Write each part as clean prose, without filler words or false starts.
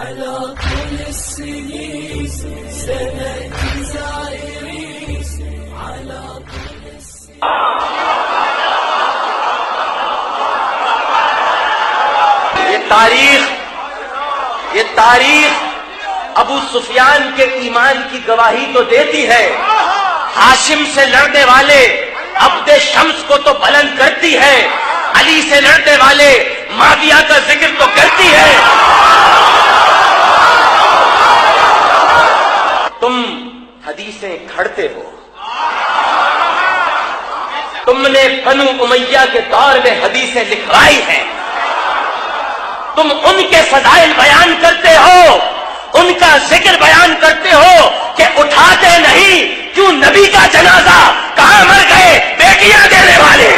على طول السنين سنأتي زائرين على طول السنين. یہ تاریخ ابو سفیان کے ایمان کی گواہی تو دیتی ہے، ہاشم سے لڑنے والے عبد شمس کو تو بلند کرتی ہے، علی سے لڑنے والے معاویہ کا ذکر تو کرتی ہے۔ تم حدیثیں کھڑتے ہو، تم نے بنو امیہ کے دور میں حدیثیں لکھوائی ہیں، تم ان کے فضائل بیان کرتے ہو، ان کا ذکر بیان کرتے ہو کہ اٹھاتے نہیں کیوں نبی کا جنازہ، کہاں مر گئے بیٹیاں دینے والے؟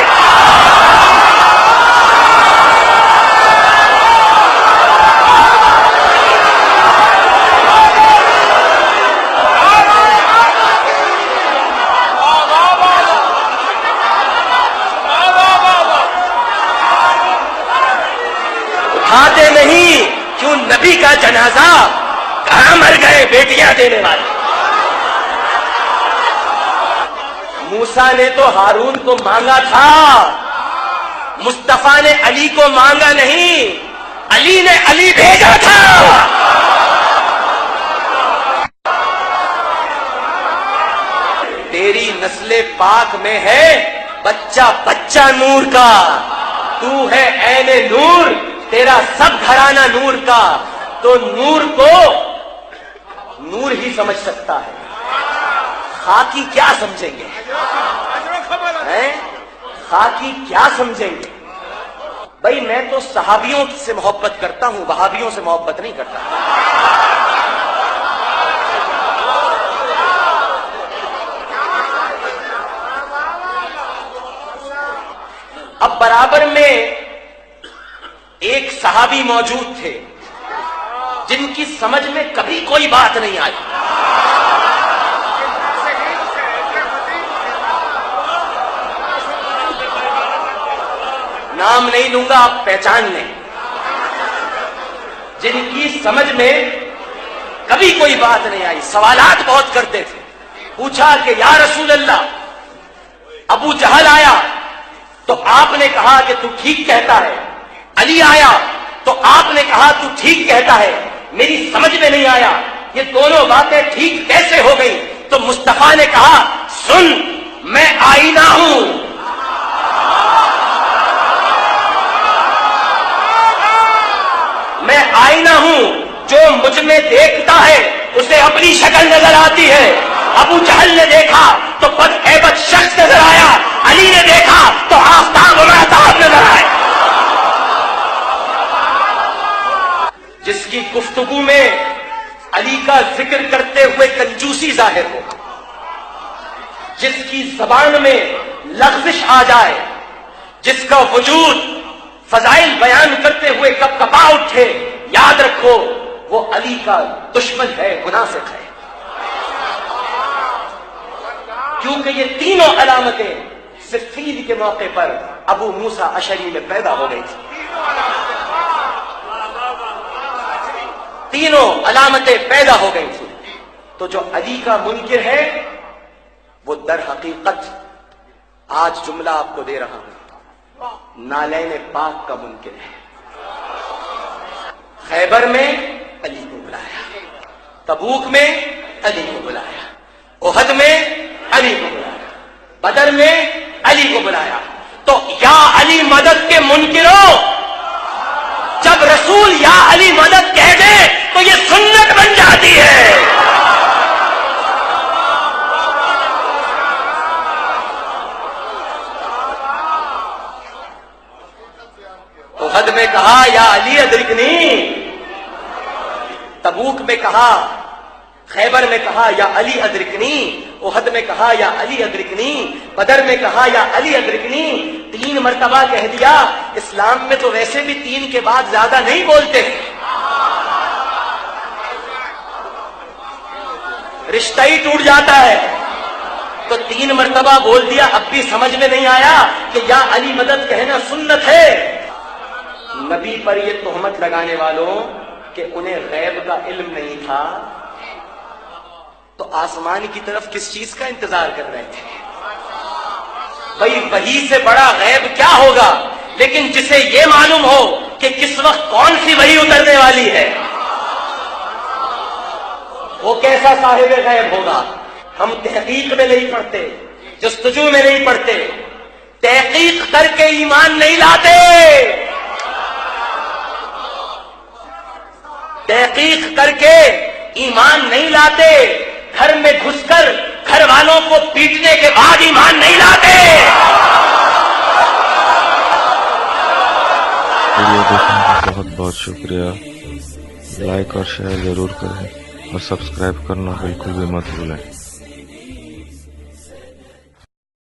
اٹھاتے نہیں کیوں نبی کا جنازہ، کہاں مر گئے بیٹیاں دینے والے؟ موسیٰ نے تو ہارون کو مانگا تھا، مصطفیٰ نے علی کو مانگا نہیں، علی نے علی بھیجا تھا۔ تیری نسل پاک میں ہے بچہ بچہ نور کا، تو ہے عین نور، تیرا سب گھرانہ نور کا، تو نور کو نور ہی سمجھ سکتا ہے، خاکی کیا سمجھیں گے؟ خاکی کیا سمجھیں گے؟ بھائی میں تو صحابیوں سے محبت کرتا ہوں، وہابیوں سے محبت نہیں کرتا۔ اب برابر میں ایک صحابی موجود تھے جن کی سمجھ میں کبھی کوئی بات نہیں آئی، نام نہیں لوں گا، آپ پہچان لیں، جن کی سمجھ میں کبھی کوئی بات نہیں آئی، سوالات بہت کرتے تھے۔ پوچھا کہ یا رسول اللہ، ابو جہل آیا تو آپ نے کہا کہ تو ٹھیک کہتا ہے، علی آیا تو آپ نے کہا تو ٹھیک کہتا ہے، میری سمجھ میں نہیں آیا یہ دونوں باتیں ٹھیک کیسے ہو گئی؟ تو مصطفیٰ نے کہا سن، میں آئینہ ہوں، میں آئینہ ہوں، جو مجھ میں دیکھتا ہے اسے اپنی شکل نظر آتی ہے۔ ابو جہل نے دیکھا تو بدہیبت شخص نظر آیا، علی نے دیکھا تو آفتاب و مہتاب نظر آئے۔ جس کی گفتگو میں علی کا ذکر کرتے ہوئے کنجوسی ظاہر ہو، جس کی زبان میں لغزش آ جائے، جس کا وجود فضائل بیان کرتے ہوئے کب کپا اٹھے، یاد رکھو وہ علی کا دشمن ہے، منافق ہے، کیونکہ یہ تینوں علامتیں صفین کے موقع پر ابو موسیٰ اشعری میں پیدا ہو گئی تھی۔ تینوں علامتیں پیدا ہو گئی تھی، تو جو علی کا منکر ہے وہ در حقیقت، آج جملہ آپ کو دے رہا ہوں، نالین پاک کا منکر ہے۔ خیبر میں علی کو بلایا، تبوک میں علی کو بلایا، احد میں علی کو بلایا، بدر میں علی کو بلایا، تو یا علی مدد کے منکروں، جب رسول یا علی مدد کہہ دے تو یہ سنت بن جاتی ہے۔ احد میں کہا یا علی ادرکنی، تبوک میں کہا، خیبر میں کہا یا علی ادرکنی، احد میں کہا یا علی ادرکنی، بدر میں کہا یا علی ادرکنی، 3 مرتبہ کہہ دیا۔ اسلام میں تو ویسے بھی 3 کے بعد زیادہ نہیں بولتے، رشتہ ہی ٹوٹ جاتا ہے، تو 3 مرتبہ بول دیا، اب بھی سمجھ میں نہیں آیا کہ یا علی مدد کہنا سنت ہے۔ نبی پر یہ تہمت لگانے والوں کہ انہیں غیب کا علم نہیں تھا تو آسمان کی طرف کس چیز کا انتظار کر رہے تھے؟ بھئی وحی سے بڑا غیب کیا ہوگا؟ لیکن جسے یہ معلوم ہو کہ کس وقت کون سی وحی اترنے والی ہے، وہ کیسا صاحب غیب ہوگا؟ ہم تحقیق میں نہیں پڑھتے، جستجو میں نہیں پڑھتے، تحقیق کر کے ایمان نہیں لاتے، تحقیق کر کے ایمان نہیں لاتے، گھر میں گھس کر گھر والوں کو پیٹنے کے بعد ایمان نہیں لاتے۔ ویڈیو دیکھنے کا بہت بہت شکریہ، لائک اور شیئر ضرور کریں اور سبسکرائب کرنا بالکل بھی مت بھولیں۔